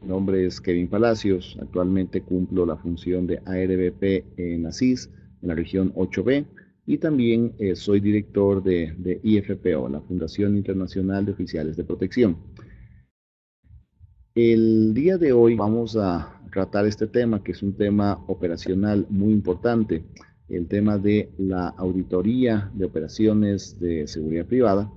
Mi nombre es Kevin Palacios, actualmente cumplo la función de ARBP en ASIS, en la región 8B, y también soy director de IFPO, la Fundación Internacional de Oficiales de Protección. El día de hoy vamos a tratar este tema, que es un tema operacional muy importante, el tema de la auditoría de operaciones de seguridad privada.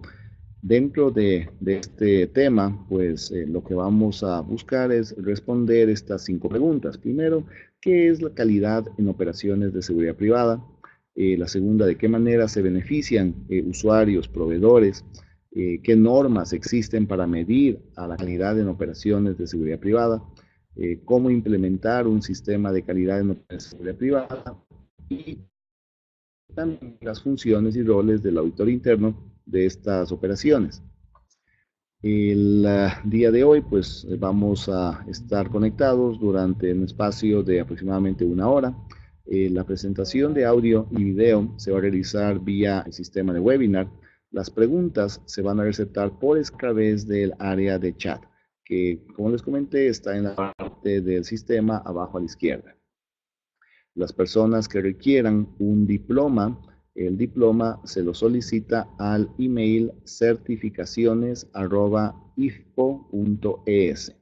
Dentro de este tema, pues lo que vamos a buscar es responder estas 5 preguntas. Primero, ¿qué es la calidad en operaciones de seguridad privada? La segunda, ¿de qué manera se benefician usuarios, proveedores? ¿Qué normas existen para medir a la calidad en operaciones de seguridad privada? ¿Cómo implementar un sistema de calidad en operaciones de seguridad privada? Y también las funciones y roles del auditor interno de estas operaciones. El día de hoy, pues vamos a estar conectados durante un espacio de aproximadamente 1 hora. La presentación de audio y video se va a realizar vía el sistema de webinar. Las preguntas se van a receptar por a través del área de chat, que como les comenté está en la parte del sistema abajo a la izquierda. Las personas que requieran un diploma, el diploma se lo solicita al email certificaciones@ifpo.es.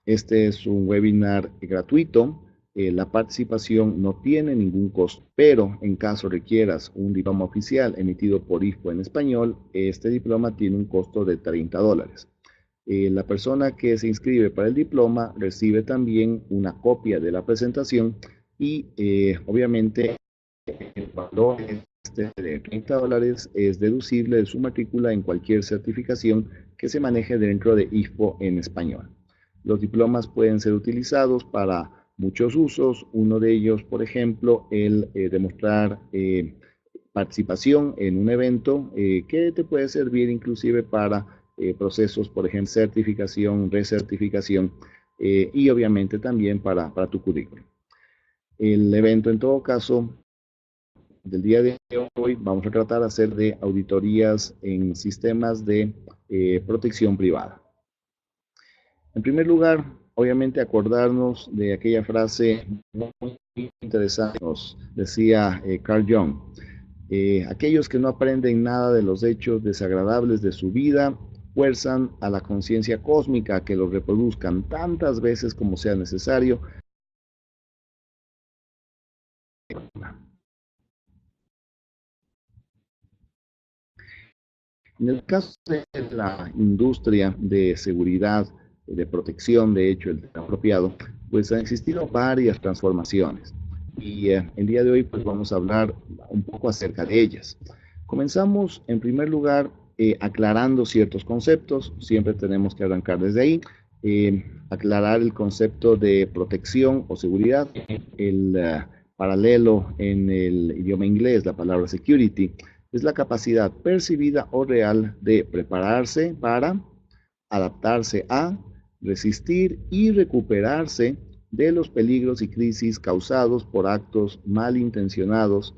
Este es un webinar gratuito. La participación no tiene ningún costo, pero en caso requieras un diploma oficial emitido por IFPO en español, este diploma tiene un costo de $30. La persona que se inscribe para el diploma recibe también una copia de la presentación y obviamente el valor de $30 es deducible de su matrícula en cualquier certificación que se maneje dentro de IFPO en español. Los diplomas pueden ser utilizados para muchos usos. Uno de ellos, por ejemplo, el demostrar participación en un evento que te puede servir inclusive para procesos, por ejemplo, certificación, recertificación y obviamente también para tu currículum. El evento, en todo caso, del día de hoy vamos a tratar de hacer de auditorías en sistemas de protección privada. En primer lugar, obviamente acordarnos de aquella frase muy interesante que nos decía Carl Jung. Aquellos que no aprenden nada de los hechos desagradables de su vida fuerzan a la conciencia cósmica a que los reproduzcan tantas veces como sea necesario. En el caso de la industria de seguridad, de protección, de hecho, el apropiado, pues han existido varias transformaciones. Y el día de hoy pues vamos a hablar un poco acerca de ellas. Comenzamos en primer lugar aclarando ciertos conceptos, siempre tenemos que arrancar desde ahí, aclarar el concepto de protección o seguridad, el paralelo en el idioma inglés, la palabra security, es la capacidad percibida o real de prepararse para, adaptarse a, resistir y recuperarse de los peligros y crisis causados por actos malintencionados,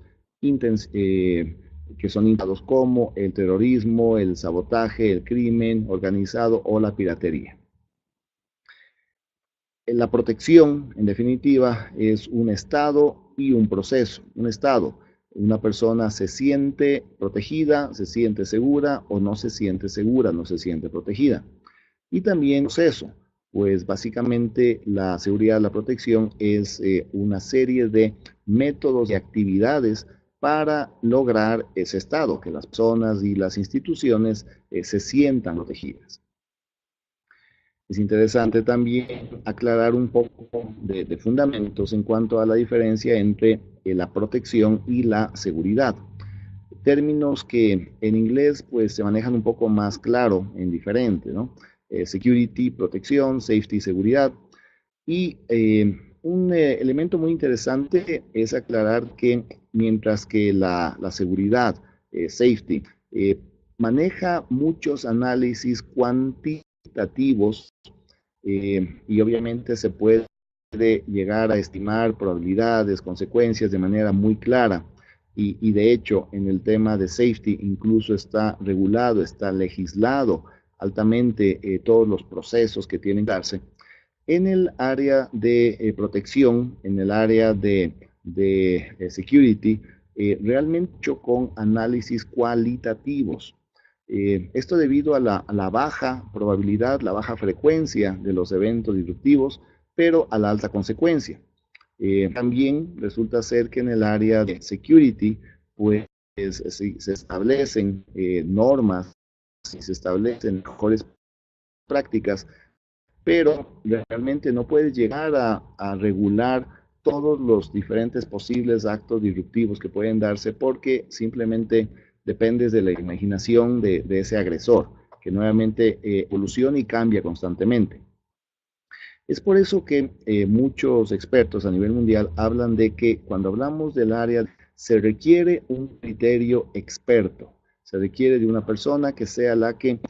que son indicados como el terrorismo, el sabotaje, el crimen organizado o la piratería. La protección, en definitiva, es un estado y un proceso. Un estado, una persona se siente protegida, se siente segura o no se siente segura, no se siente protegida. Y también proceso, pues básicamente la seguridad, la protección es una serie de métodos y actividades para lograr ese estado, que las personas y las instituciones se sientan protegidas. Es interesante también aclarar un poco de fundamentos en cuanto a la diferencia entre la protección y la seguridad. Términos que en inglés pues se manejan un poco más claro en diferente, ¿no? Security, protección, safety, seguridad. Y un elemento muy interesante es aclarar que mientras que la seguridad, safety, maneja muchos análisis cuantitativos y obviamente se puede llegar a estimar probabilidades, consecuencias de manera muy clara. Y de hecho, en el tema de safety incluso está regulado, está legislado altamente todos los procesos que tienen que darse. En el área de protección, en el área de security, realmente hecho con análisis cualitativos. Esto debido a la baja probabilidad, la baja frecuencia de los eventos disruptivos, pero a la alta consecuencia. También resulta ser que en el área de security, pues se establecen normas y se establecen mejores prácticas, pero realmente no puedes llegar a regular todos los diferentes posibles actos disruptivos que pueden darse porque simplemente dependes de la imaginación de ese agresor, que nuevamente evoluciona y cambia constantemente. Es por eso que muchos expertos a nivel mundial hablan de que cuando hablamos del área se requiere un criterio experto, se requiere de una persona que sea la que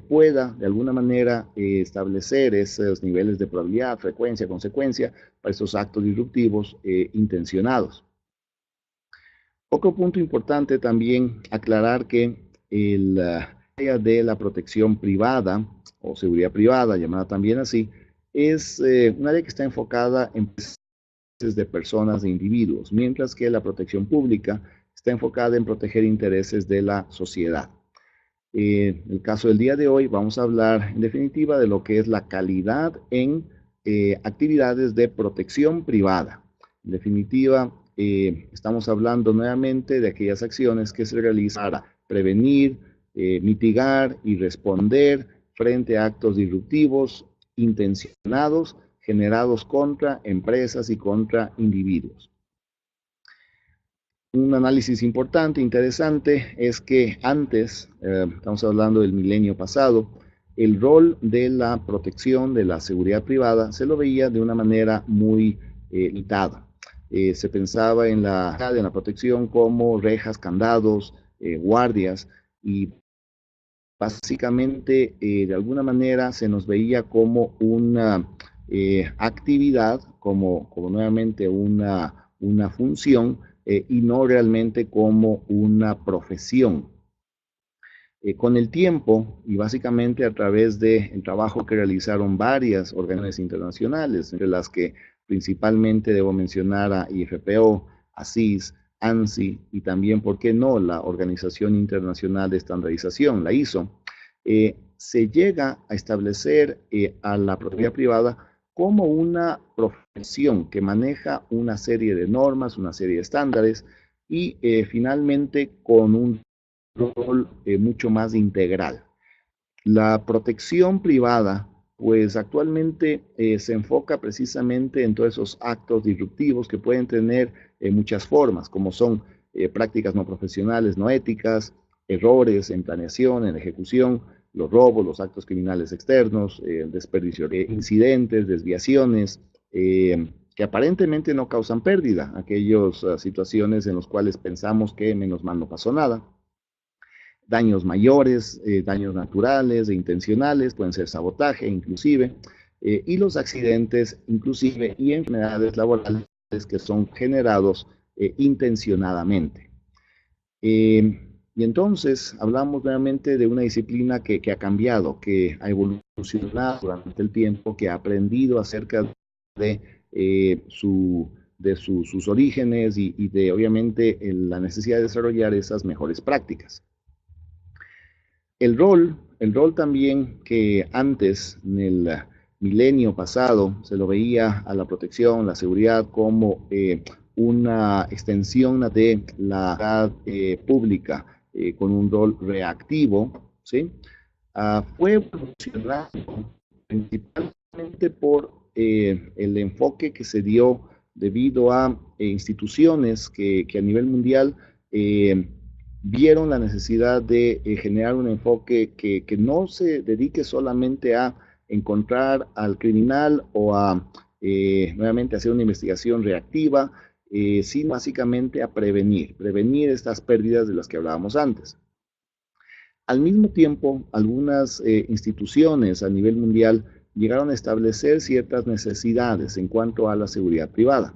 pueda de alguna manera establecer esos niveles de probabilidad, frecuencia, consecuencia para esos actos disruptivos intencionados. Otro punto importante también aclarar que el área de la protección privada o seguridad privada, llamada también así, es un área que está enfocada en intereses de personas e individuos, mientras que la protección pública está enfocada en proteger intereses de la sociedad. En el caso del día de hoy vamos a hablar en definitiva de lo que es la calidad en actividades de protección privada. En definitiva, estamos hablando nuevamente de aquellas acciones que se realizan para prevenir, mitigar y responder frente a actos disruptivos intencionados generados contra empresas y contra individuos. Un análisis importante, interesante, es que antes, estamos hablando del milenio pasado, el rol de la protección de la seguridad privada se lo veía de una manera muy limitada. Se pensaba en la protección como rejas, candados, guardias, y básicamente de alguna manera se nos veía como una actividad, como nuevamente una función, y no realmente como una profesión. Con el tiempo y básicamente a través del trabajo que realizaron varias organizaciones internacionales, entre las que principalmente debo mencionar a IFPO, ASIS, ANSI y también, ¿por qué no?, la Organización Internacional de Estandarización, la ISO, se llega a establecer a la propiedad privada como una profesión que maneja una serie de normas, una serie de estándares y finalmente con un rol mucho más integral. La protección privada, pues actualmente se enfoca precisamente en todos esos actos disruptivos que pueden tener muchas formas, como son prácticas no profesionales, no éticas, errores en planeación, en ejecución, los robos, los actos criminales externos, el desperdicio de incidentes, desviaciones, que aparentemente no causan pérdida, aquellas situaciones en las cuales pensamos que menos mal no pasó nada. Daños mayores, daños naturales e intencionales, pueden ser sabotaje inclusive, y los accidentes inclusive y enfermedades laborales que son generados intencionadamente. Y entonces hablamos realmente de una disciplina que ha cambiado, que ha evolucionado durante el tiempo, que ha aprendido acerca de, sus orígenes y de obviamente la necesidad de desarrollar esas mejores prácticas. El rol también que antes, en el milenio pasado, se lo veía a la protección, la seguridad como una extensión de la seguridad pública con un rol reactivo, ¿sí? Fue evolucionando principalmente por el enfoque que se dio debido a instituciones que a nivel mundial vieron la necesidad de generar un enfoque que no se dedique solamente a encontrar al criminal o a nuevamente hacer una investigación reactiva, sino básicamente a prevenir estas pérdidas de las que hablábamos antes. Al mismo tiempo, algunas instituciones a nivel mundial llegaron a establecer ciertas necesidades en cuanto a la seguridad privada.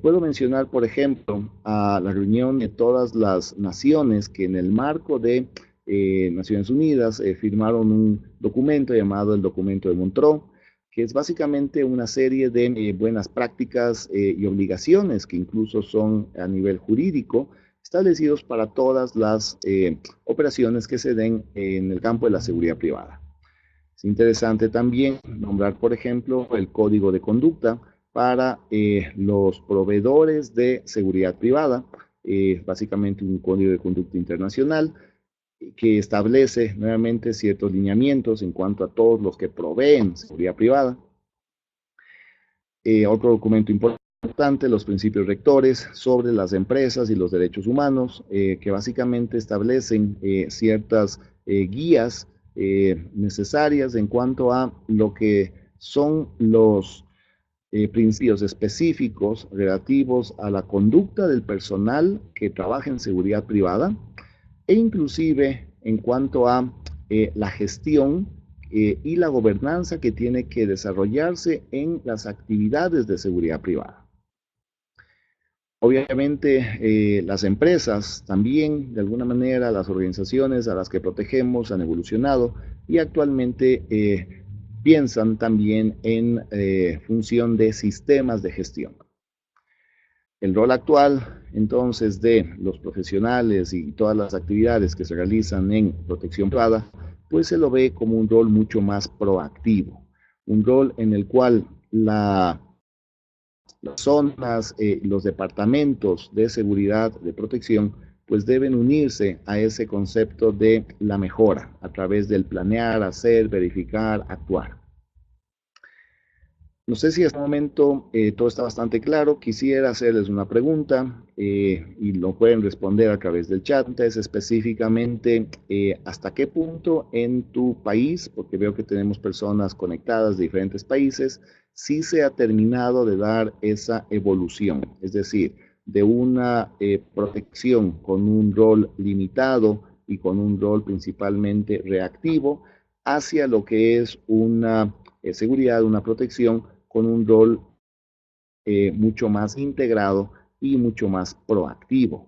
Puedo mencionar, por ejemplo, a la reunión de todas las naciones que en el marco de Naciones Unidas firmaron un documento llamado el Documento de Montreux, que es básicamente una serie de buenas prácticas y obligaciones que incluso son a nivel jurídico establecidos para todas las operaciones que se den en el campo de la seguridad privada. Es interesante también nombrar, por ejemplo, el Código de Conducta para los proveedores de seguridad privada, básicamente un Código de Conducta internacional que establece nuevamente ciertos lineamientos en cuanto a todos los que proveen seguridad privada. Otro documento importante, los principios rectores sobre las empresas y los derechos humanos, que básicamente establecen ciertas guías necesarias en cuanto a lo que son los principios específicos relativos a la conducta del personal que trabaja en seguridad privada e inclusive en cuanto a la gestión y la gobernanza que tiene que desarrollarse en las actividades de seguridad privada. Obviamente, las empresas también, de alguna manera, las organizaciones a las que protegemos han evolucionado y actualmente piensan también en función de sistemas de gestión. El rol actual, entonces, de los profesionales y todas las actividades que se realizan en protección privada, pues se lo ve como un rol mucho más proactivo, un rol en el cual las zonas, los departamentos de seguridad, de protección, pues deben unirse a ese concepto de la mejora a través del planear, hacer, verificar, actuar. No sé si en este momento todo está bastante claro. Quisiera hacerles una pregunta y lo pueden responder a través del chat. Es específicamente hasta qué punto en tu país, porque veo que tenemos personas conectadas de diferentes países, sí se ha terminado de dar esa evolución, es decir, de una protección con un rol limitado y con un rol principalmente reactivo hacia lo que es una seguridad, una protección con un rol mucho más integrado y mucho más proactivo.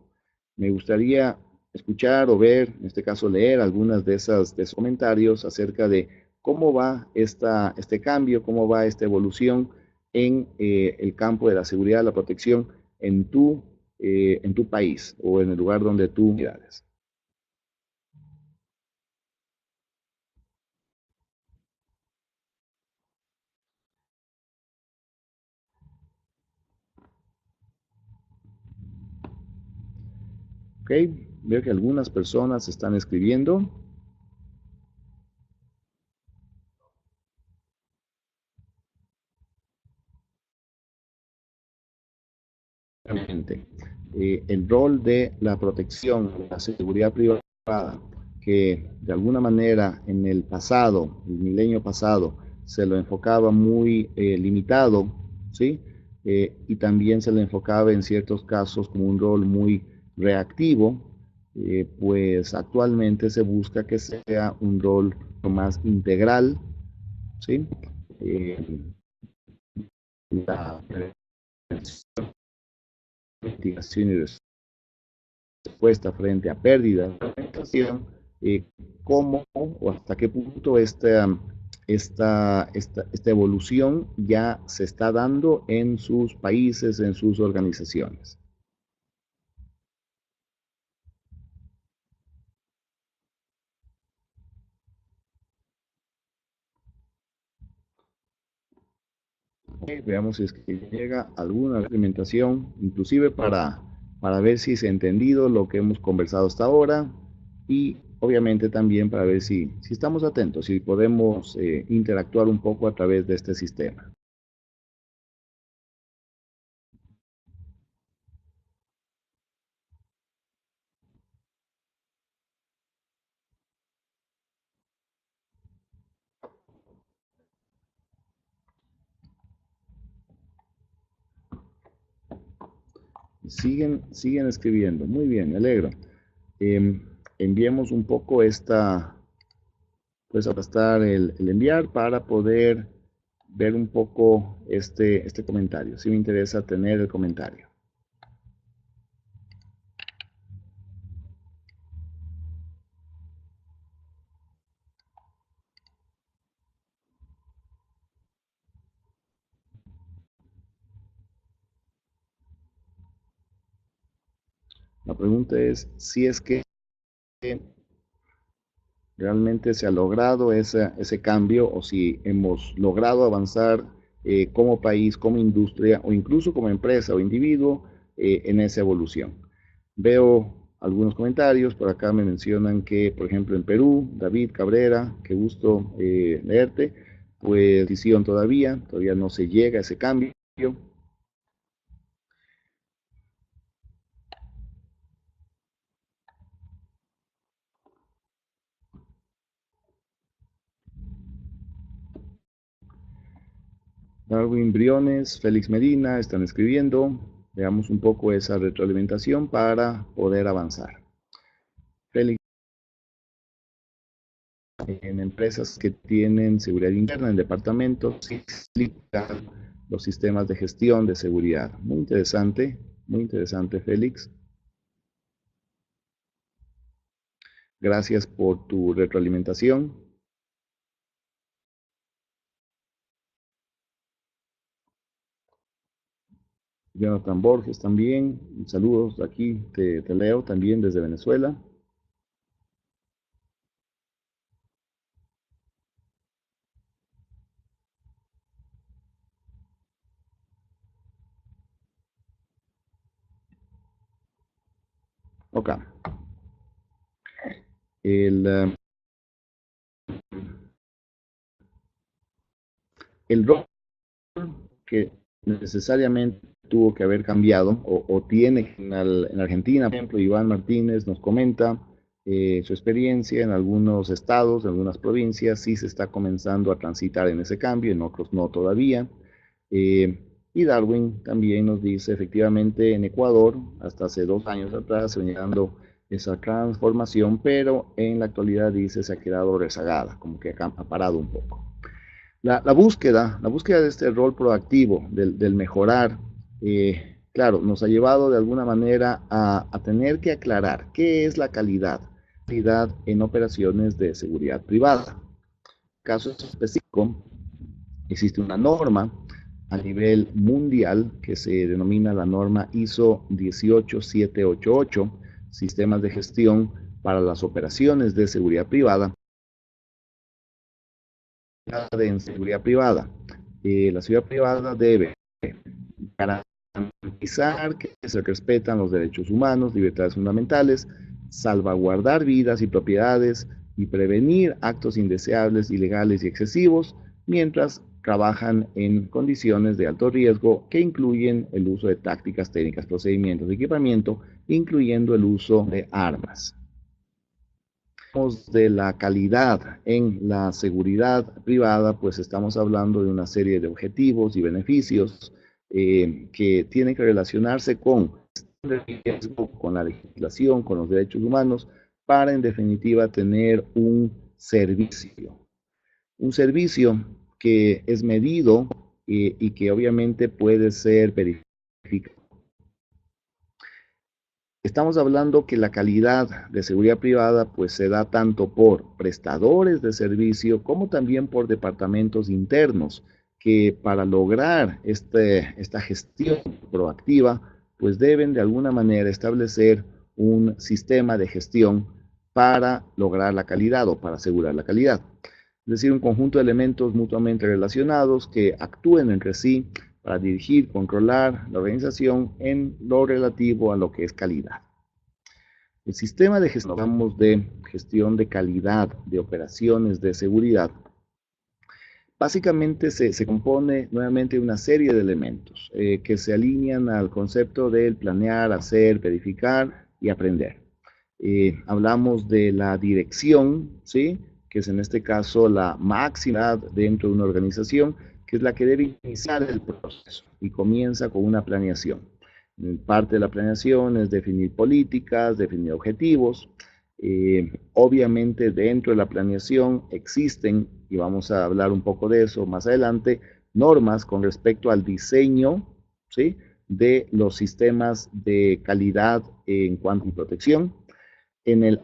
Me gustaría escuchar o ver, en este caso leer algunas de esos comentarios acerca de cómo va este cambio, cómo va esta evolución en el campo de la seguridad, la protección en tu país o en el lugar donde tú miras. Ok, veo que algunas personas están escribiendo. El rol de la protección, la seguridad privada, que de alguna manera en el pasado, el milenio pasado, se lo enfocaba muy limitado, ¿sí? Y también se le enfocaba en ciertos casos como un rol muy reactivo, pues actualmente se busca que sea un rol más integral, ¿sí? Eh, la investigación y respuesta frente a pérdidas de alimentación, cómo o hasta qué punto esta evolución ya se está dando en sus países, en sus organizaciones. Veamos si es que llega alguna alimentación, inclusive para ver si se ha entendido lo que hemos conversado hasta ahora y obviamente también para ver si estamos atentos, si podemos interactuar un poco a través de este sistema. Siguen escribiendo. Muy bien, me alegro. Eh, enviemos un poco pues aplastar el enviar para poder ver un poco este comentario. Sí me interesa tener el comentario. La pregunta es si es que realmente se ha logrado ese cambio o si hemos logrado avanzar como país, como industria o incluso como empresa o individuo en esa evolución. Veo algunos comentarios, por acá me mencionan que, por ejemplo, en Perú, David Cabrera, qué gusto leerte, pues decisión todavía no se llega a ese cambio. Darwin Briones, Félix Medina están escribiendo. Veamos un poco esa retroalimentación para poder avanzar. Félix, en empresas que tienen seguridad interna en departamentos, se explican los sistemas de gestión de seguridad. Muy interesante, Félix. Gracias por tu retroalimentación. Jonathan Borges también, saludos aquí, te leo también desde Venezuela. Ok. El, el rol que necesariamente tuvo que haber cambiado o tiene en Argentina, por ejemplo, Iván Martínez nos comenta su experiencia en algunos estados, en algunas provincias, sí se está comenzando a transitar en ese cambio, en otros no todavía. Y Darwin también nos dice, efectivamente, en Ecuador, hasta hace 2 años atrás, se venía dando esa transformación, pero en la actualidad dice se ha quedado rezagada, como que ha parado un poco. La búsqueda de este rol proactivo, del mejorar, claro, nos ha llevado de alguna manera a tener que aclarar qué es la calidad en operaciones de seguridad privada. Caso específico, existe una norma a nivel mundial que se denomina la norma ISO 18788, sistemas de gestión para las operaciones de seguridad privada, en seguridad privada. La seguridad privada debe garantizar que se respetan los derechos humanos, libertades fundamentales, salvaguardar vidas y propiedades y prevenir actos indeseables, ilegales y excesivos, mientras trabajan en condiciones de alto riesgo que incluyen el uso de tácticas, técnicas, procedimientos, equipamiento, incluyendo el uso de armas. De la calidad en la seguridad privada, pues estamos hablando de una serie de objetivos y beneficios que tienen que relacionarse con el riesgo, con la legislación, con los derechos humanos, para en definitiva tener un servicio que es medido y que obviamente puede ser verificado. Estamos hablando que la calidad de seguridad privada pues se da tanto por prestadores de servicio como también por departamentos internos que para lograr esta gestión proactiva pues deben de alguna manera establecer un sistema de gestión para lograr la calidad o para asegurar la calidad. Es decir, un conjunto de elementos mutuamente relacionados que actúen entre sí para dirigir, controlar la organización en lo relativo a lo que es calidad. El sistema de gestión de calidad de operaciones de seguridad básicamente se compone nuevamente de una serie de elementos que se alinean al concepto del planear, hacer, verificar y aprender. Hablamos de la dirección, ¿sí?, que es en este caso la máxima dentro de una organización, que es la que debe iniciar el proceso y comienza con una planeación. Parte de la planeación es definir políticas, definir objetivos. Obviamente dentro de la planeación existen, y vamos a hablar un poco de eso más adelante, normas con respecto al diseño, ¿sí?, de los sistemas de calidad en cuanto a protección. En el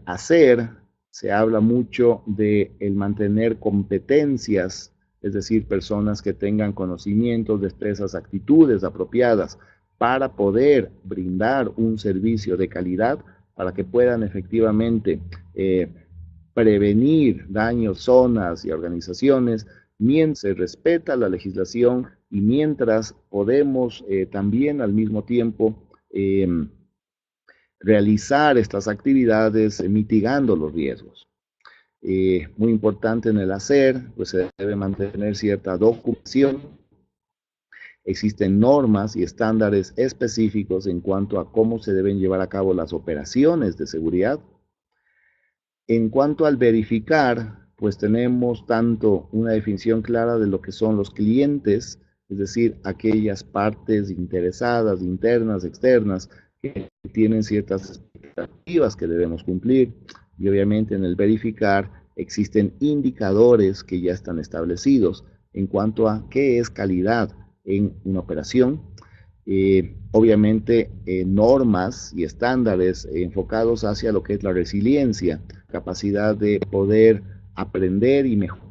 hacer se habla mucho de el mantener competencias, es decir, personas que tengan conocimientos, destrezas, actitudes apropiadas para poder brindar un servicio de calidad, para que puedan efectivamente prevenir daños, zonas y organizaciones, mientras se respeta la legislación y mientras podemos también al mismo tiempo realizar estas actividades mitigando los riesgos. Muy importante en el hacer, pues se debe mantener cierta documentación. Existen normas y estándares específicos en cuanto a cómo se deben llevar a cabo las operaciones de seguridad. En cuanto al verificar, pues tenemos tanto una definición clara de lo que son los clientes, es decir, aquellas partes interesadas, internas, externas, que tienen ciertas expectativas que debemos cumplir. Y obviamente en el verificar existen indicadores que ya están establecidos en cuanto a qué es calidad en una operación. Obviamente normas y estándares enfocados hacia lo que es la resiliencia, capacidad de poder aprender y mejorar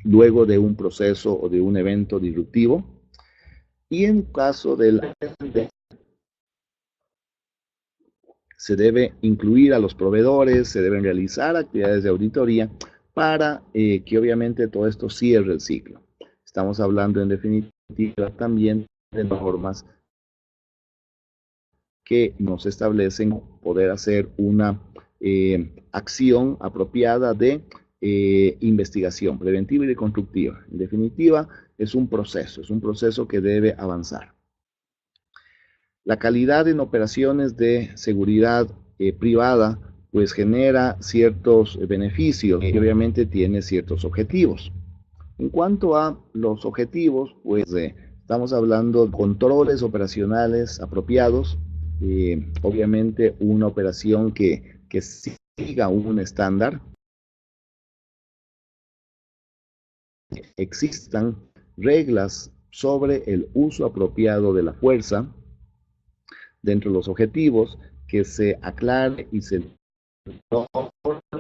luego de un proceso o de un evento disruptivo. Y en caso del se debe incluir a los proveedores, se deben realizar actividades de auditoría para que obviamente todo esto cierre el ciclo. Estamos hablando en definitiva también de normas que nos establecen poder hacer una acción apropiada de investigación preventiva y constructiva. En definitiva, es un proceso que debe avanzar. La calidad en operaciones de seguridad privada pues genera ciertos beneficios y obviamente tiene ciertos objetivos. En cuanto a los objetivos, pues estamos hablando de controles operacionales apropiados, obviamente una operación que siga un estándar, existan reglas sobre el uso apropiado de la fuerza dentro de los objetivos, que se aclare y se normalice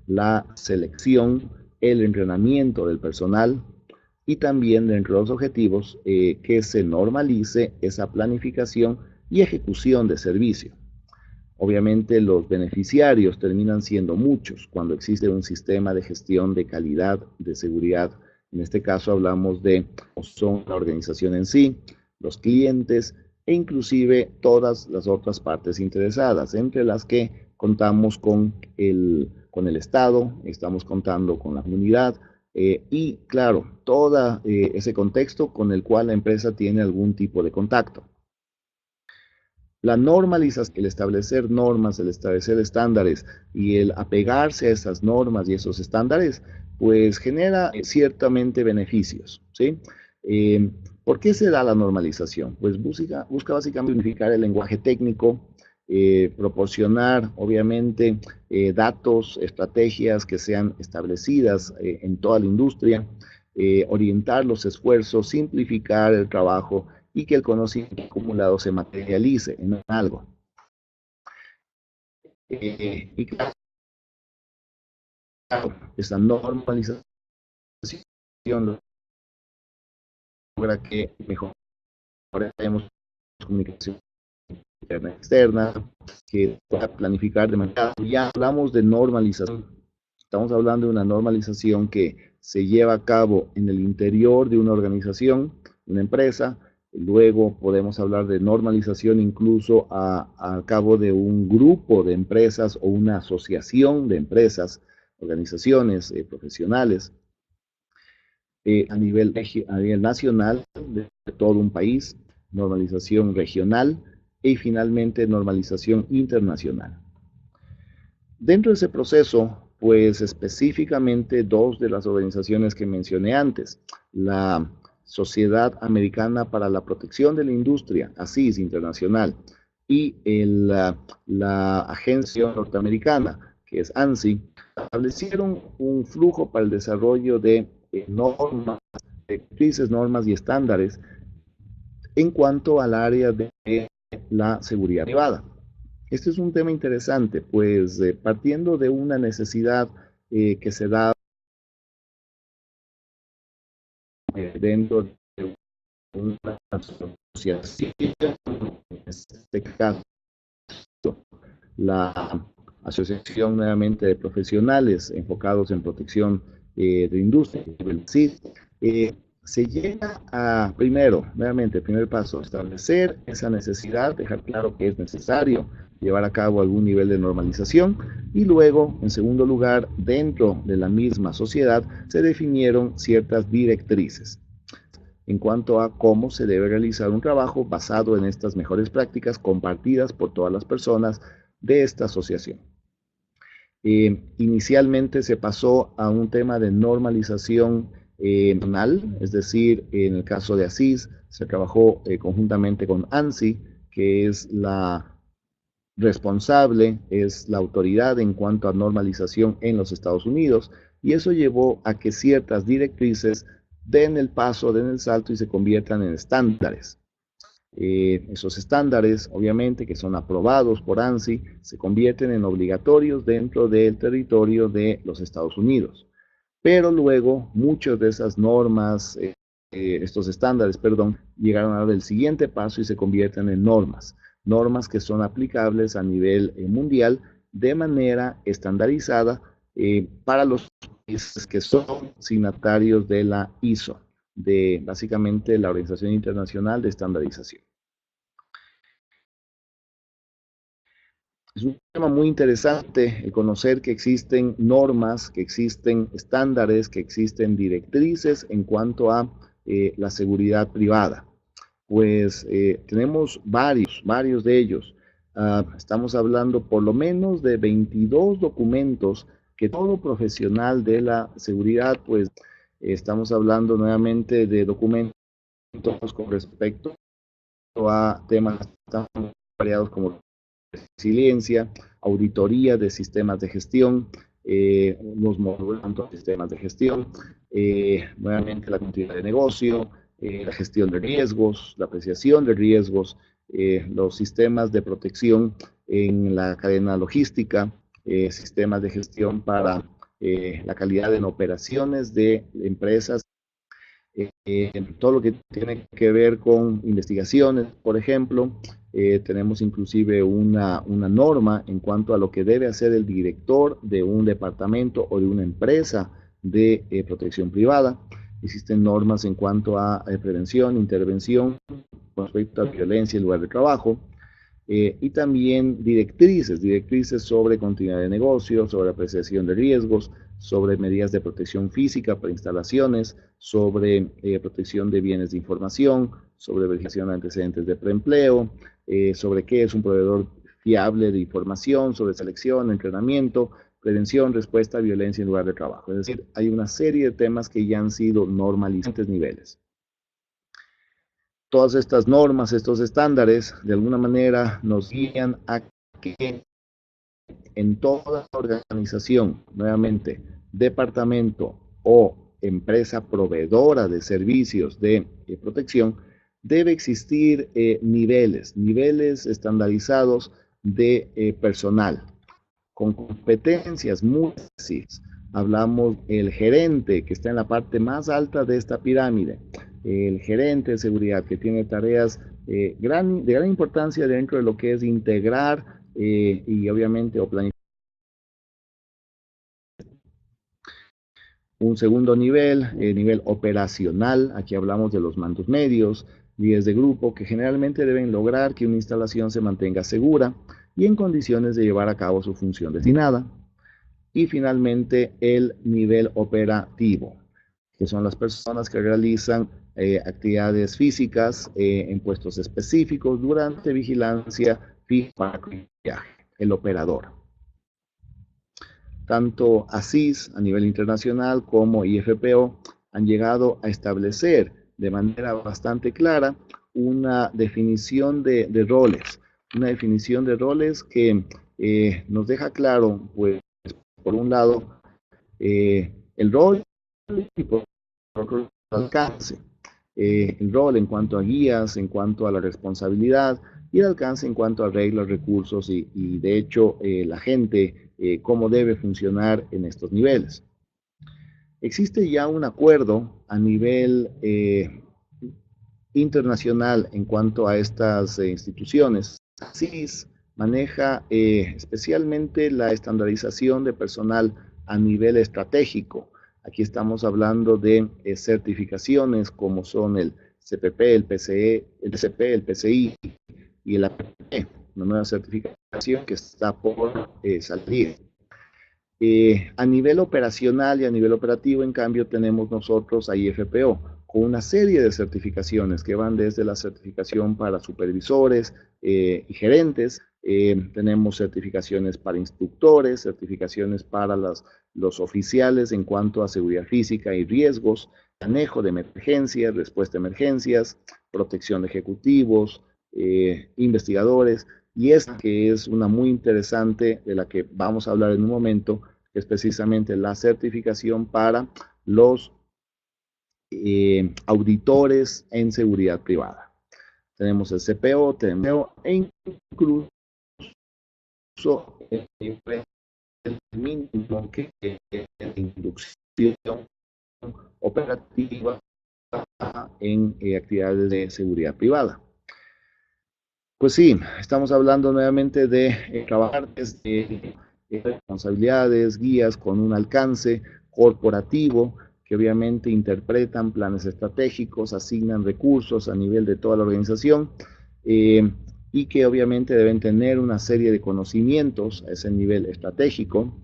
la selección, el entrenamiento del personal y también dentro de los objetivos que se normalice esa planificación y ejecución de servicio. Obviamente los beneficiarios terminan siendo muchos cuando existe un sistema de gestión de calidad, de seguridad. En este caso hablamos de son la organización en sí, los clientes e inclusive todas las otras partes interesadas, entre las que contamos con el Estado, estamos contando con la comunidad y claro, todo ese contexto con el cual la empresa tiene algún tipo de contacto. La normalización, el establecer normas, el establecer estándares y el apegarse a esas normas y esos estándares, pues genera ciertamente beneficios, ¿sí? ¿Por qué se da la normalización? Pues busca básicamente unificar el lenguaje técnico, proporcionar, obviamente, datos, estrategias que sean establecidas en toda la industria, orientar los esfuerzos, simplificar el trabajo y que el conocimiento acumulado se materialice en algo. Y claro, esa normalización logra que mejoremos comunicación interna y externa, que pueda planificar de manera. Ya hablamos de normalización. Estamos hablando de una normalización que se lleva a cabo en el interior de una organización, una empresa. Luego podemos hablar de normalización incluso a cabo de un grupo de empresas o una asociación de empresas, organizaciones profesionales a nivel nacional de todo un país, normalización regional y finalmente normalización internacional. Dentro de ese proceso, pues específicamente dos de las organizaciones que mencioné antes, la Sociedad Americana para la Protección de la Industria, ASIS Internacional, y la Agencia Norteamericana, que es ANSI, establecieron un flujo para el desarrollo de normas, directrices, normas y estándares en cuanto al área de la seguridad privada. Este es un tema interesante, pues partiendo de una necesidad que se da dentro de una asociación, en este caso, la Asociación nuevamente de Profesionales enfocados en protección de industria, el CID, se llega a, primero, nuevamente, el primer paso, establecer esa necesidad, dejar claro que es necesario llevar a cabo algún nivel de normalización y luego, en segundo lugar, dentro de la misma sociedad se definieron ciertas directrices en cuanto a cómo se debe realizar un trabajo basado en estas mejores prácticas compartidas por todas las personas de esta asociación. Inicialmente se pasó a un tema de normalización nacional, es decir, en el caso de Asís se trabajó conjuntamente con ANSI, que es la responsable, es la autoridad en cuanto a normalización en los Estados Unidos, y eso llevó a que ciertas directrices den el paso, den el salto y se conviertan en estándares. Esos estándares, obviamente, que son aprobados por ANSI, se convierten en obligatorios dentro del territorio de los Estados Unidos. Pero luego, muchas de esas normas, estos estándares, perdón, llegaron a dar el siguiente paso y se convierten en normas. Normas que son aplicables a nivel mundial de manera estandarizada para los países que son signatarios de la ISO, de básicamente la Organización Internacional de Estandarización. Es un tema muy interesante el conocer que existen normas, que existen estándares, que existen directrices en cuanto a la seguridad privada. Pues tenemos varios de ellos. Estamos hablando por lo menos de 22 documentos que todo profesional de la seguridad, pues estamos hablando nuevamente de documentos con respecto a temas tan variados como resiliencia, auditoría de sistemas de gestión, los módulos de sistemas de gestión, nuevamente la continuidad de negocio, la gestión de riesgos, la apreciación de riesgos, los sistemas de protección en la cadena logística, sistemas de gestión para la calidad en operaciones de empresas, todo lo que tiene que ver con investigaciones, por ejemplo, tenemos inclusive una norma en cuanto a lo que debe hacer el director de un departamento o de una empresa de protección privada. Existen normas en cuanto a prevención, intervención con respecto a violencia en lugar de trabajo. Y también directrices sobre continuidad de negocio, sobre apreciación de riesgos, sobre medidas de protección física para instalaciones, sobre protección de bienes de información, sobre verificación de antecedentes de preempleo, sobre qué es un proveedor fiable de información, sobre selección, entrenamiento, prevención, respuesta a violencia en lugar de trabajo. Es decir, hay una serie de temas que ya han sido normalizados en niveles. Todas estas normas, estos estándares, de alguna manera nos guían a que en toda organización, nuevamente, departamento o empresa proveedora de servicios de protección, debe existir niveles estandarizados de personal con competencias muy específicas. Hablamos el gerente que está en la parte más alta de esta pirámide, el gerente de seguridad que tiene tareas de gran importancia dentro de lo que es integrar y obviamente o planificar. Un segundo nivel, nivel operacional, aquí hablamos de los mandos medios, líderes de grupo que generalmente deben lograr que una instalación se mantenga segura y en condiciones de llevar a cabo su función destinada. Y finalmente el nivel operativo, que son las personas que realizan actividades físicas en puestos específicos durante vigilancia fija, el operador. Tanto ASIS a nivel internacional como IFPO han llegado a establecer de manera bastante clara una definición de roles, que nos deja claro, pues, por un lado, el rol y por otro el alcance. El rol en cuanto a guías, en cuanto a la responsabilidad y el alcance en cuanto a reglas, recursos y de hecho la gente, cómo debe funcionar en estos niveles. Existe ya un acuerdo a nivel internacional en cuanto a estas instituciones. CIS maneja especialmente la estandarización de personal a nivel estratégico. Aquí estamos hablando de certificaciones como son el CPP, el PCE, el CP, el PCI y el APP, una nueva certificación que está por salir. A nivel operacional y a nivel operativo, en cambio, tenemos nosotros a IFPO con una serie de certificaciones que van desde la certificación para supervisores y gerentes, tenemos certificaciones para instructores, certificaciones para los oficiales en cuanto a seguridad física y riesgos, manejo de emergencias, respuesta a emergencias, protección de ejecutivos, investigadores, y esta que es una muy interesante de la que vamos a hablar en un momento, que es precisamente la certificación para los auditores en seguridad privada. Tenemos el CPO, tenemos e incluso el nivel mínimo que es la inducción operativa en actividades de seguridad privada. Pues sí, estamos hablando nuevamente de trabajar desde responsabilidades, guías con un alcance corporativo que obviamente interpretan planes estratégicos, asignan recursos a nivel de toda la organización y que obviamente deben tener una serie de conocimientos a ese nivel estratégico.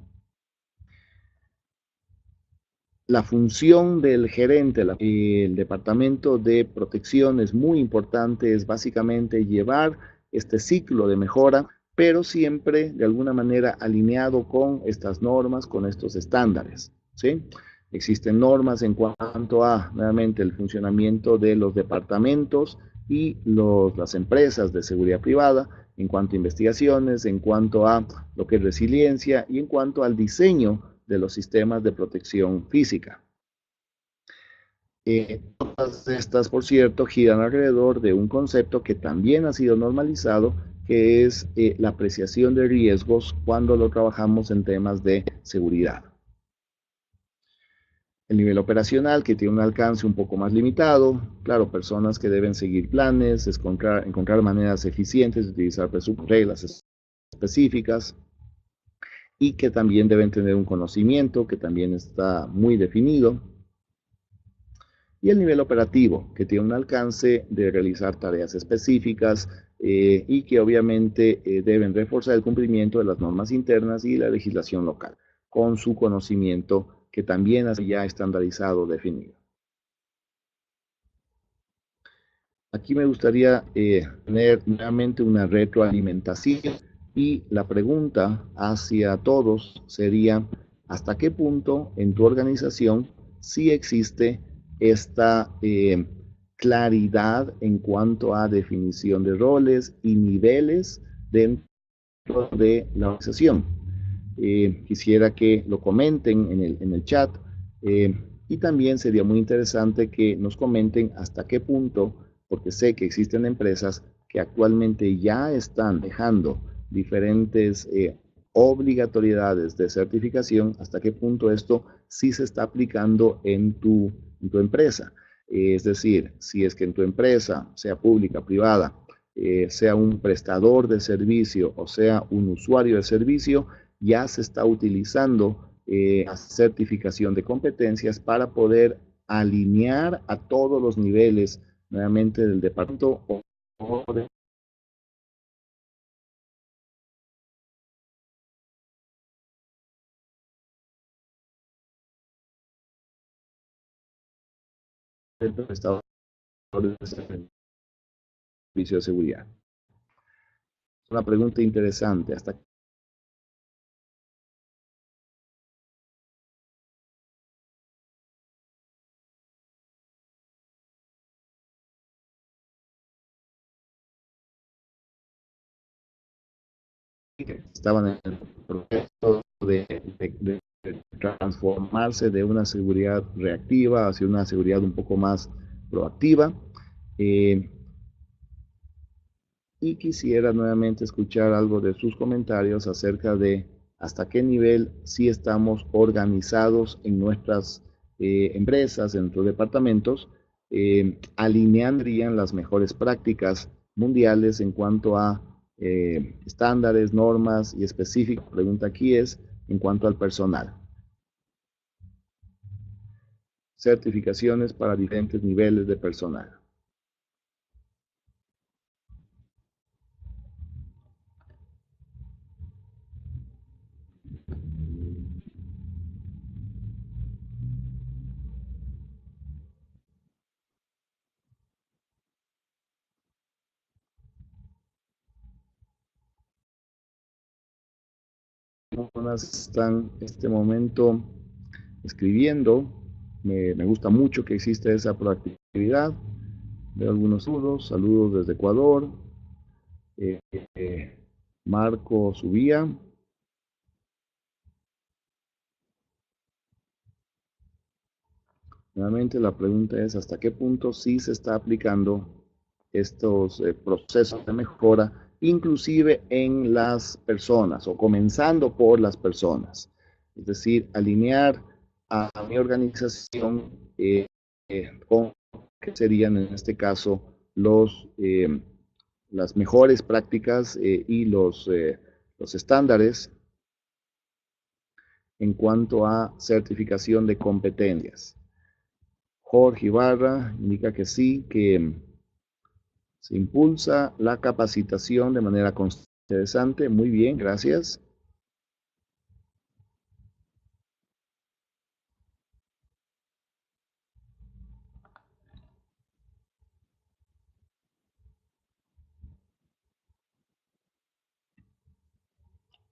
La función del gerente, el departamento de protección es muy importante, es básicamente llevar este ciclo de mejora, pero siempre de alguna manera alineado con estas normas, con estos estándares, ¿sí? Existen normas en cuanto a, nuevamente, el funcionamiento de los departamentos y las empresas de seguridad privada, en cuanto a investigaciones, en cuanto a lo que es resiliencia y en cuanto al diseño de los sistemas de protección física. Todas estas, por cierto, giran alrededor de un concepto que también ha sido normalizado, que es la apreciación de riesgos cuando lo trabajamos en temas de seguridad. El nivel operacional, que tiene un alcance un poco más limitado, claro, personas que deben seguir planes, encontrar maneras eficientes de utilizar reglas específicas, y que también deben tener un conocimiento que también está muy definido. Y el nivel operativo, que tiene un alcance de realizar tareas específicas y que obviamente deben reforzar el cumplimiento de las normas internas y la legislación local, con su conocimiento que también es ya estandarizado, definido. Aquí me gustaría tener nuevamente una retroalimentación y la pregunta hacia todos sería, ¿hasta qué punto en tu organización sí existe esta claridad en cuanto a definición de roles y niveles dentro de la organización? Quisiera que lo comenten en el chat y también sería muy interesante que nos comenten hasta qué punto, porque sé que existen empresas que actualmente ya están dejando diferentes obligatoriedades de certificación, hasta qué punto esto sí se está aplicando en tu empresa. Es decir, si es que en tu empresa, sea pública, privada, sea un prestador de servicio o sea un usuario de servicio, ya se está utilizando la certificación de competencias para poder alinear a todos los niveles, nuevamente del departamento o del prestador de servicio de seguridad. Es una pregunta interesante. ¿Hasta estaban en el proceso de transformarse de una seguridad reactiva hacia una seguridad un poco más proactiva? Y quisiera nuevamente escuchar algo de sus comentarios acerca de hasta qué nivel sí estamos organizados en nuestras empresas, en nuestros departamentos, alinearían las mejores prácticas mundiales en cuanto a estándares, normas y específicos. La pregunta aquí es en cuanto al personal. Certificaciones para diferentes niveles de personal. Personas están en este momento escribiendo. Me gusta mucho que exista esa proactividad. Veo algunos saludos desde Ecuador. Marco Subía. Nuevamente la pregunta es hasta qué punto sí se está aplicando estos procesos de mejora, inclusive en las personas o comenzando por las personas. Es decir, alinear a mi organización con que serían en este caso las mejores prácticas y los estándares en cuanto a certificación de competencias. Jorge Ibarra indica que sí, que se impulsa la capacitación de manera constante. Interesante, muy bien, gracias.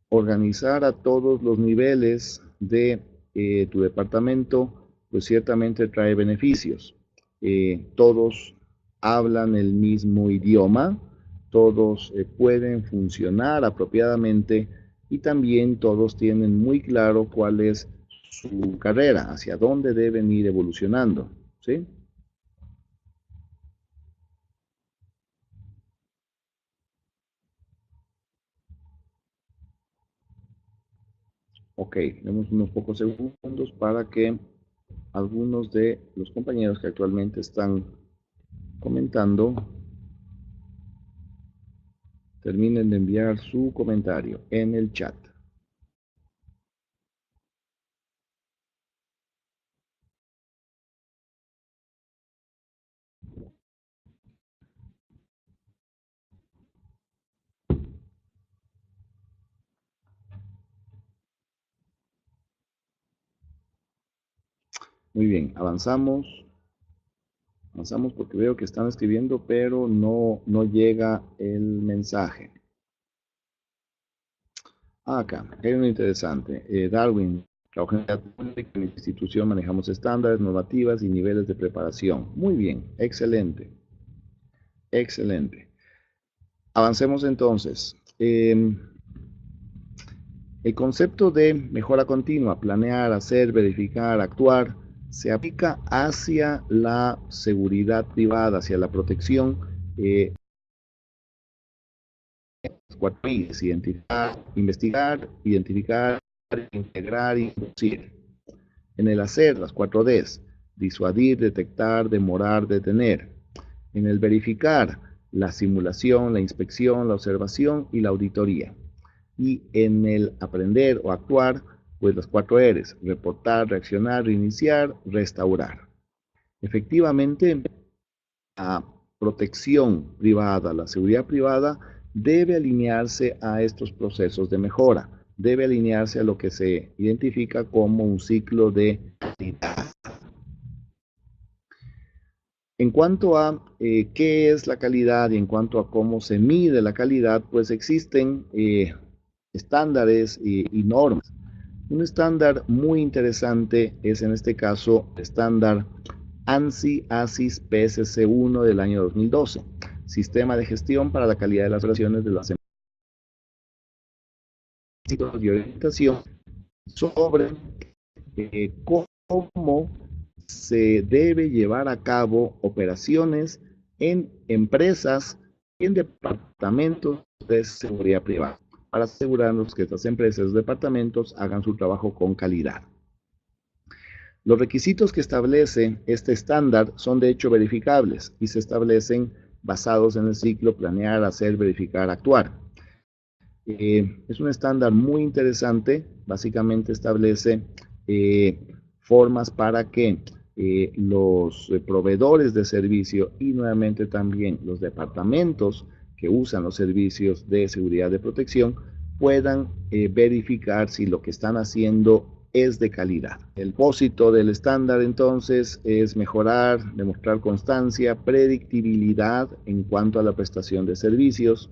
Organizar a todos los niveles de tu departamento, pues ciertamente trae beneficios. Todos hablan el mismo idioma, todos pueden funcionar apropiadamente y también todos tienen muy claro cuál es su carrera, hacia dónde deben ir evolucionando, ¿sí? Ok, demos unos pocos segundos para que algunos de los compañeros que actualmente están comentando terminen de enviar su comentario en el chat. Muy bien, avanzamos porque veo que están escribiendo, pero no llega el mensaje. Acá, hay uno interesante. Darwin, trabaja en la pública, en la institución manejamos estándares, normativas y niveles de preparación. Muy bien, excelente, excelente. Avancemos entonces. El concepto de mejora continua, planear, hacer, verificar, actuar, se aplica hacia la seguridad privada, hacia la protección. Cuatro I's: identificar, investigar, identificar, integrar y inducir. En el hacer, las cuatro D's: disuadir, detectar, demorar, detener. En el verificar, la simulación, la inspección, la observación y la auditoría. Y en el aprender o actuar, pues las cuatro R's: reportar, reaccionar, reiniciar, restaurar. Efectivamente, la protección privada, la seguridad privada, debe alinearse a estos procesos de mejora, debe alinearse a lo que se identifica como un ciclo de calidad. En cuanto a qué es la calidad y en cuanto a cómo se mide la calidad, pues existen estándares y normas. Un estándar muy interesante es en este caso el estándar ANSI ASIS PSC1 del año 2012, Sistema de Gestión para la Calidad de las Operaciones de las Empresas y orientación sobre cómo se debe llevar a cabo operaciones en empresas y en departamentos de seguridad privada, para asegurarnos que estas empresas y departamentos hagan su trabajo con calidad. Los requisitos que establece este estándar son de hecho verificables y se establecen basados en el ciclo planear, hacer, verificar, actuar. Es un estándar muy interesante, básicamente establece formas para que los proveedores de servicio y nuevamente también los departamentos que usan los servicios de seguridad de protección puedan verificar si lo que están haciendo es de calidad. El propósito del estándar entonces es mejorar, demostrar constancia, predictibilidad en cuanto a la prestación de servicios.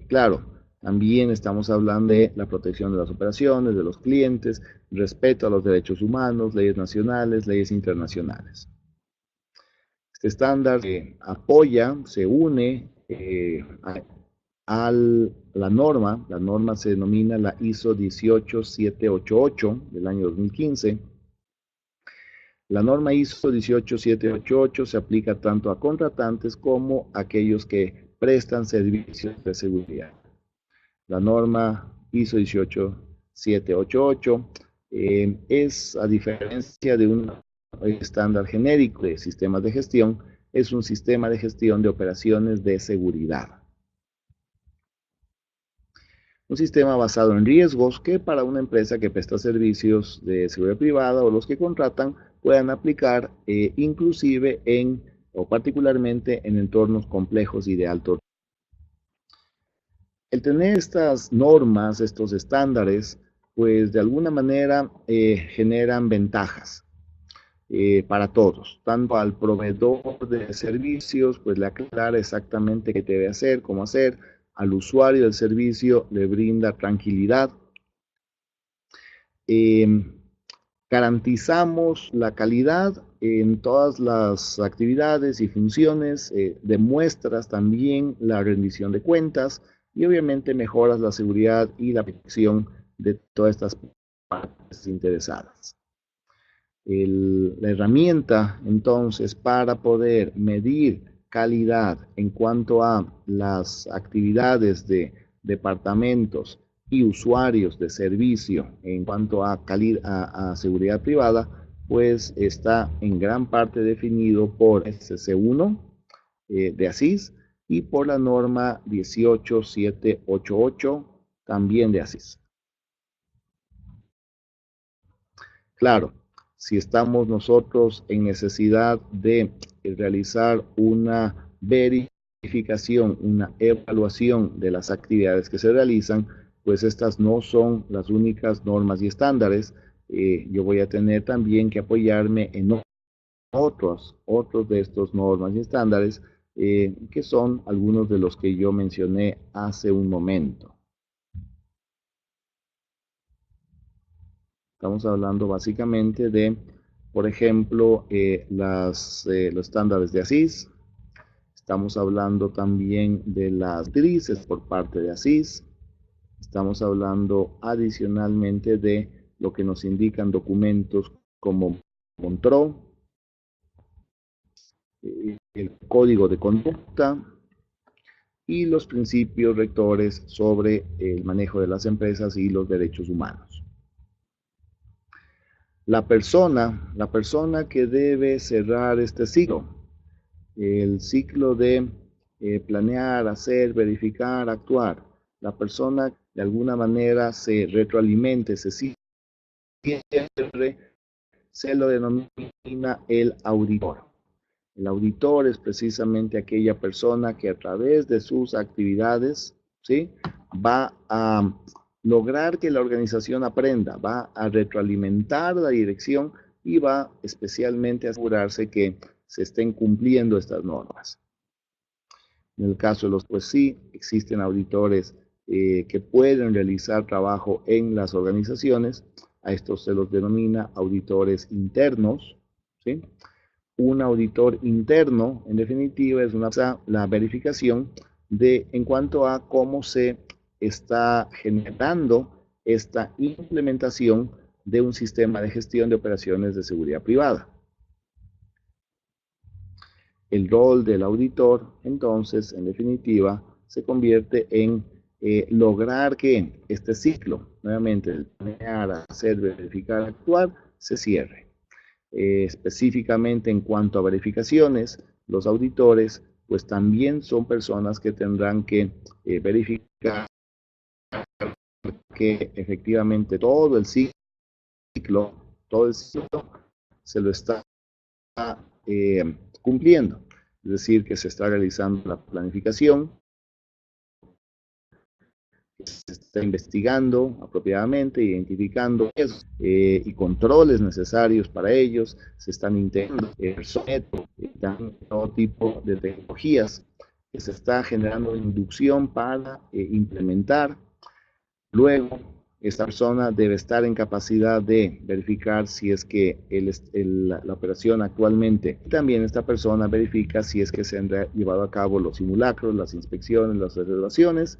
Claro, también estamos hablando de la protección de las operaciones, de los clientes, respeto a los derechos humanos, leyes nacionales, leyes internacionales. Este estándar apoya, se une a la norma se denomina la ISO 18788 del año 2015. La norma ISO 18788 se aplica tanto a contratantes como a aquellos que prestan servicios de seguridad. La norma ISO 18788 es, a diferencia de un estándar genérico de sistemas de gestión, es un sistema de gestión de operaciones de seguridad. Un sistema basado en riesgos que para una empresa que presta servicios de seguridad privada o los que contratan puedan aplicar inclusive en o particularmente en entornos complejos y de alto riesgo. El tener estas normas, estos estándares, pues de alguna manera generan ventajas para todos, tanto al proveedor de servicios, pues le aclara exactamente qué debe hacer, cómo hacer, al usuario del servicio le brinda tranquilidad. Garantizamos la calidad en todas las actividades y funciones, demuestras también la rendición de cuentas y obviamente mejoras la seguridad y la protección de todas estas partes interesadas. La herramienta entonces para poder medir calidad en cuanto a las actividades de departamentos y usuarios de servicio en cuanto a seguridad privada, pues está en gran parte definido por SC1 de ASIS y por la norma 18788 también de ASIS. Claro, si estamos nosotros en necesidad de realizar una verificación, una evaluación de las actividades que se realizan, pues estas no son las únicas normas y estándares. Yo voy a tener también que apoyarme en otros de estos normas y estándares, que son algunos de los que yo mencioné hace un momento. Estamos hablando básicamente de, por ejemplo, los estándares de ASIS. Estamos hablando también de las directrices por parte de ASIS. Estamos hablando adicionalmente de lo que nos indican documentos como Montreux, el código de conducta y los principios rectores sobre el manejo de las empresas y los derechos humanos. La persona que debe cerrar este ciclo, el ciclo de planear, hacer, verificar, actuar, la persona de alguna manera se retroalimente, se cierre, se lo denomina el auditor. El auditor es precisamente aquella persona que a través de sus actividades, ¿sí?, va a lograr que la organización aprenda, va a retroalimentar la dirección y va especialmente a asegurarse que se estén cumpliendo estas normas. En el caso de los, pues sí, existen auditores que pueden realizar trabajo en las organizaciones. A estos se los denomina auditores internos, ¿sí? Un auditor interno, en definitiva, es la verificación en cuanto a cómo se está generando esta implementación de un sistema de gestión de operaciones de seguridad privada. El rol del auditor, entonces, en definitiva, se convierte en lograr que este ciclo, nuevamente, el planear, hacer, verificar, actuar, se cierre. Específicamente en cuanto a verificaciones, los auditores pues también son personas que tendrán que verificar que efectivamente todo el ciclo se lo está cumpliendo. Es decir, que se está realizando la planificación, se está investigando apropiadamente, identificando y controles necesarios para ellos, se están integrando todo tipo de tecnologías que se está generando inducción para implementar. Luego, esta persona debe estar en capacidad de verificar si es que la operación actualmente, también esta persona verifica si es que se han llevado a cabo los simulacros, las inspecciones, las observaciones,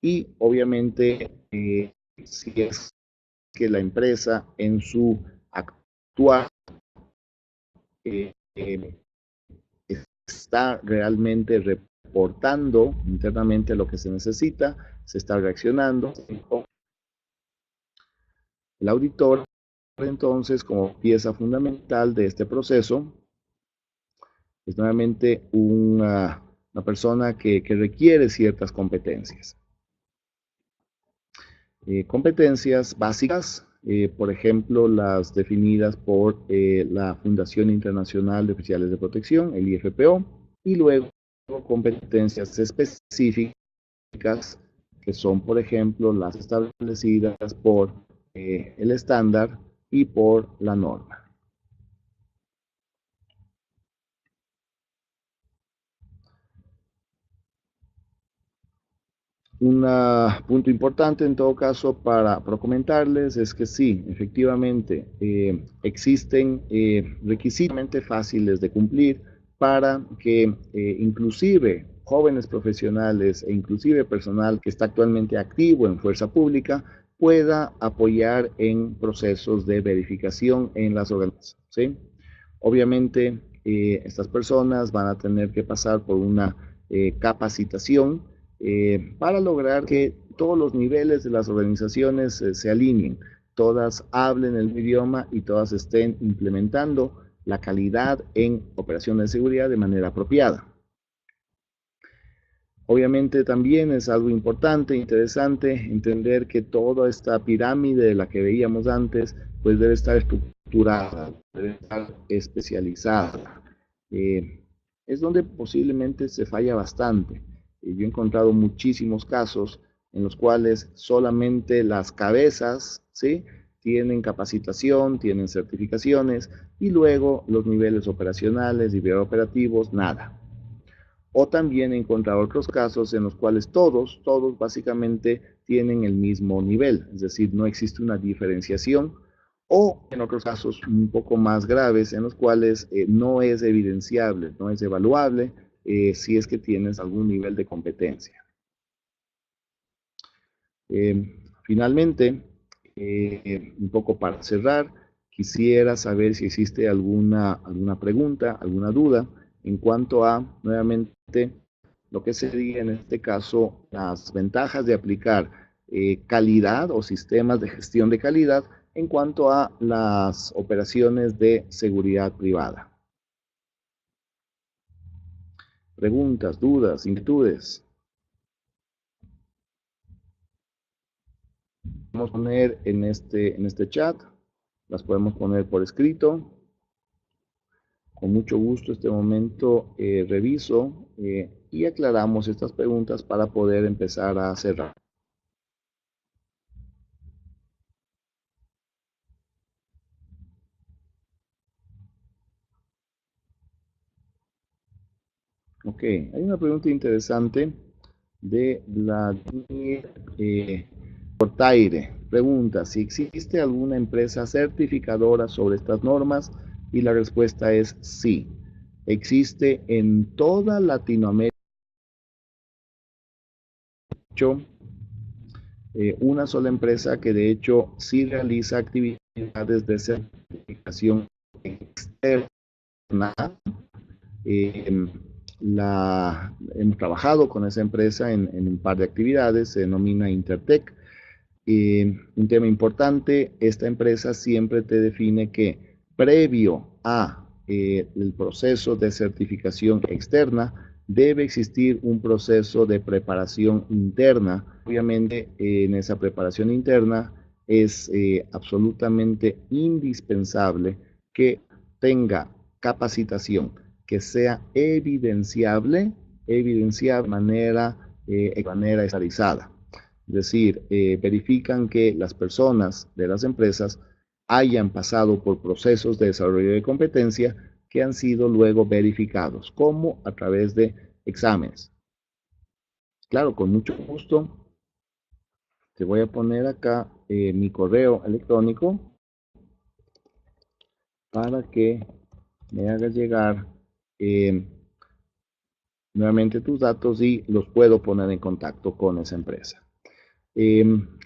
y obviamente si es que la empresa en su actual está realmente reportando internamente lo que se necesita, se está reaccionando. El auditor, entonces, como pieza fundamental de este proceso, es nuevamente una persona que requiere ciertas competencias. Competencias básicas, por ejemplo, las definidas por la Fundación Internacional de Oficiales de Protección, el IFPO, y luego competencias específicas que son, por ejemplo, las establecidas por el estándar y por la norma. Un punto importante en todo caso para comentarles es que sí, efectivamente, existen requisitos fáciles de cumplir para que inclusive jóvenes profesionales e inclusive personal que está actualmente activo en fuerza pública pueda apoyar en procesos de verificación en las organizaciones, ¿sí? Obviamente, estas personas van a tener que pasar por una capacitación para lograr que todos los niveles de las organizaciones se alineen, todas hablen el idioma y todas estén implementando la calidad en operaciones de seguridad de manera apropiada. Obviamente también es algo importante, interesante, entender que toda esta pirámide de la que veíamos antes, pues debe estar estructurada, debe estar especializada. Es donde posiblemente se falla bastante. Yo he encontrado muchísimos casos en los cuales solamente las cabezas, ¿sí?, tienen capacitación, tienen certificaciones, y luego los niveles operacionales y operativos, nada. O también he encontrado otros casos en los cuales todos básicamente tienen el mismo nivel, es decir, no existe una diferenciación, o en otros casos un poco más graves en los cuales no es evidenciable, no es evaluable si es que tienes algún nivel de competencia. Finalmente, un poco para cerrar, quisiera saber si existe alguna pregunta, alguna duda en cuanto a, nuevamente, lo que sería en este caso las ventajas de aplicar calidad o sistemas de gestión de calidad en cuanto a las operaciones de seguridad privada. Preguntas, dudas, inquietudes. Vamos a poner en este chat, las podemos poner por escrito. Con mucho gusto este momento reviso y aclaramos estas preguntas para poder empezar a cerrar. Ok, hay una pregunta interesante de Vladimir Portaire. Pregunta si existe alguna empresa certificadora sobre estas normas, y la respuesta es sí. Existe en toda Latinoamérica una sola empresa que de hecho sí realiza actividades de certificación externa. Hemos trabajado con esa empresa en un par de actividades, se denomina Intertech, Un tema importante, esta empresa siempre te define que previo a el proceso de certificación externa, debe existir un proceso de preparación interna. Obviamente, en esa preparación interna es absolutamente indispensable que tenga capacitación, que sea evidenciable de manera estandarizada. Es decir, verifican que las personas de las empresas hayan pasado por procesos de desarrollo de competencia que han sido luego verificados, como a través de exámenes. Claro, con mucho gusto te voy a poner acá mi correo electrónico para que me hagas llegar eh, nuevamente tus datos y los puedo poner en contacto con esa empresa.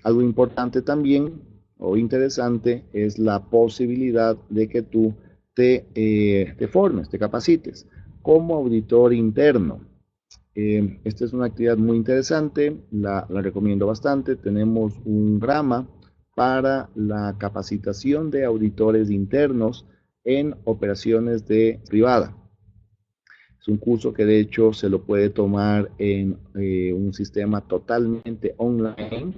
Algo importante también o interesante es la posibilidad de que tú te formes, te capacites como auditor interno. Esta es una actividad muy interesante, la recomiendo bastante. Tenemos un programa para la capacitación de auditores internos en operaciones de privada. Es un curso que de hecho se lo puede tomar en un sistema totalmente online,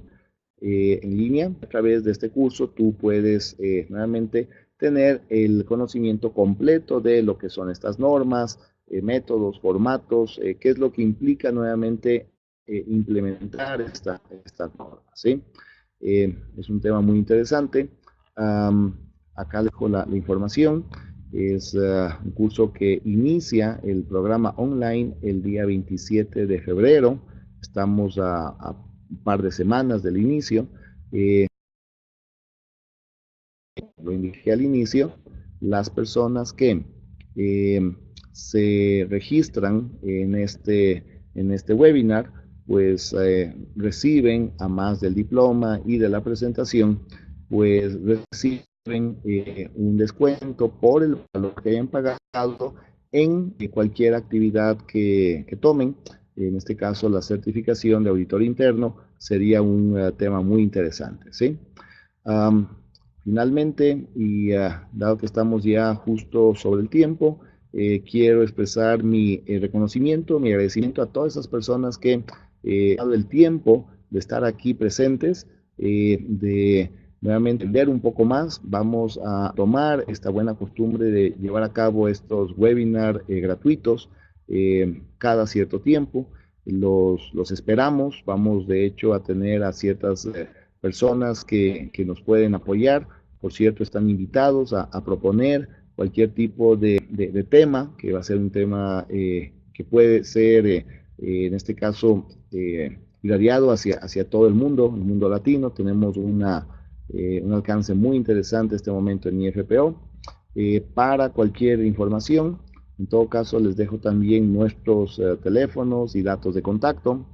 en línea. A través de este curso tú puedes nuevamente tener el conocimiento completo de lo que son estas normas, métodos, formatos, qué es lo que implica nuevamente implementar estas normas, ¿sí? Es un tema muy interesante. Acá dejo la información. Es un curso que inicia el programa online el día 27 de febrero. Estamos a un par de semanas del inicio. Lo indiqué al inicio, las personas que se registran en este webinar, pues reciben, a más del diploma y de la presentación, pues reciben un descuento por el valor que hayan pagado en cualquier actividad que tomen. En este caso, la certificación de auditor interno sería un tema muy interesante, ¿sí? Um, Finalmente, y dado que estamos ya justo sobre el tiempo, quiero expresar mi reconocimiento, mi agradecimiento a todas esas personas que han dado el tiempo de estar aquí presentes, de nuevamente entender un poco más. Vamos a tomar esta buena costumbre de llevar a cabo estos webinars gratuitos cada cierto tiempo. Los esperamos. Vamos de hecho a tener a ciertas personas que nos pueden apoyar. Por cierto, están invitados a proponer cualquier tipo de tema, que va a ser un tema que puede ser, en este caso, irradiado hacia todo el mundo latino. Tenemos un alcance muy interesante en este momento en IFPO. Para cualquier información, en todo caso, les dejo también nuestros teléfonos y datos de contacto.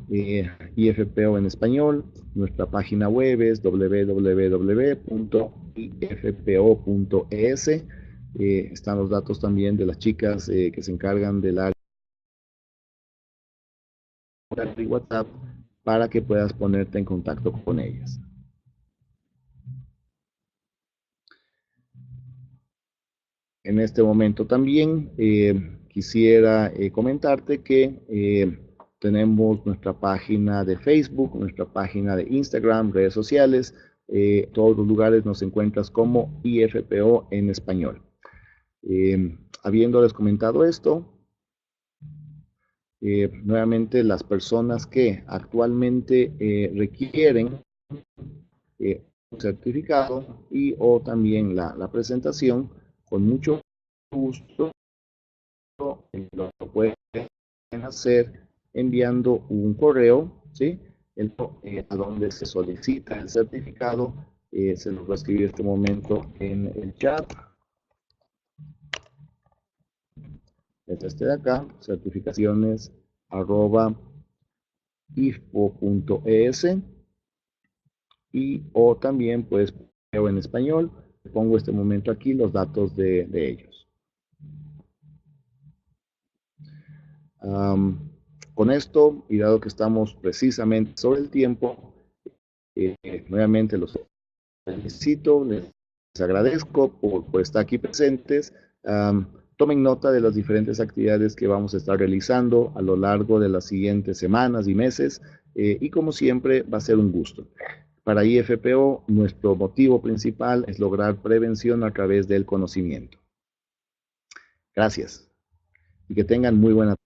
IFPO en español. Nuestra página web es www.ifpo.es. Están los datos también de las chicas que se encargan del área de WhatsApp para que puedas ponerte en contacto con ellas. En este momento también quisiera comentarte que tenemos nuestra página de Facebook, nuestra página de Instagram, redes sociales. Todos los lugares nos encuentras como IFPO en español. Habiéndoles comentado esto, nuevamente las personas que actualmente requieren un certificado y o también la presentación, con mucho gusto lo pueden hacer enviando un correo, ¿sí? A donde se solicita el certificado. Se los voy a escribir en este momento en el chat. Es este de acá, certificaciones @ifpo.es, y o también pues en español. Pongo este momento aquí los datos de ellos. Con esto, y dado que estamos precisamente sobre el tiempo, Nuevamente los felicito, les agradezco por estar aquí presentes. Tomen nota de las diferentes actividades que vamos a estar realizando a lo largo de las siguientes semanas y meses, y como siempre va a ser un gusto. Para IFPO, nuestro motivo principal es lograr prevención a través del conocimiento. Gracias y que tengan muy buena